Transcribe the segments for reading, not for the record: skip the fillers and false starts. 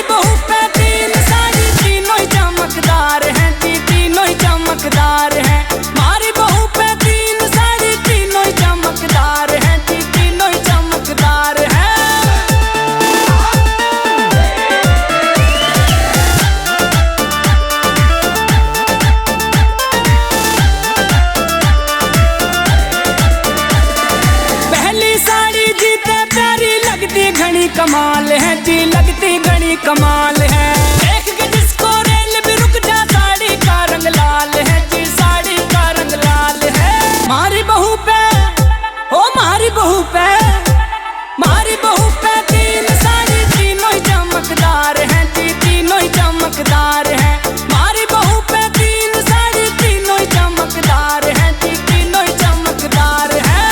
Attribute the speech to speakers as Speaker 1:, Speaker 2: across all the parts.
Speaker 1: बहू पे तीन साड़ी तीनों ही चमकदार हैं जी, तीनों ही चमकदार हैं। मारी बहू पे तीन साड़ी तीनों ही चमकदार हैं जी, तीनों ही चमकदार हैं। पहली साड़ी जीते प्यारी लगती घनी कमाल है जी, लगती घनी कमाल है। देख के जिसको रेल भी रुक जा, साड़ी का रंग लाल है जी, साड़ी का रंग लाल है। मारी बहू पे तीन साड़ी तीनों ही चमकदार हैं जी, तीनों ही चमकदार हैं। मारी बहू पे तीन साड़ी तीनों ही चमकदार हैं जी, तीनों ही चमकदार हैं।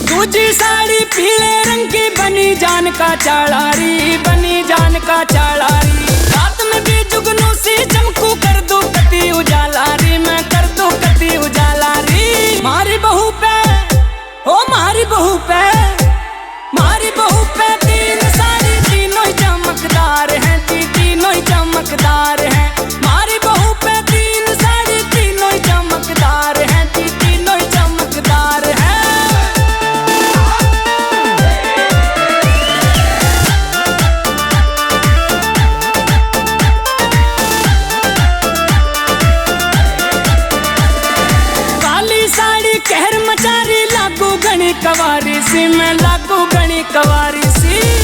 Speaker 1: दूजी साड़ी पीले रंग की बनी जान का चालारी, बनी जान का चालारी। रात में भी जुगनू सी चमकू, कर दूं कति उजालारी, मैं कर दूं कति उजालारी। मारी बहू पे तीन साड़ी तीनों ही चमकदार हैं जी, तीनों ही चमकदार हैं। मारी बहू पे तीन साड़ी तीनों ही चमकदार हैं जी, तीनों ही चमकदार हैं। कहर मचारी लागू गणी कवारी सी, मैं लागू गणी कवारी सी।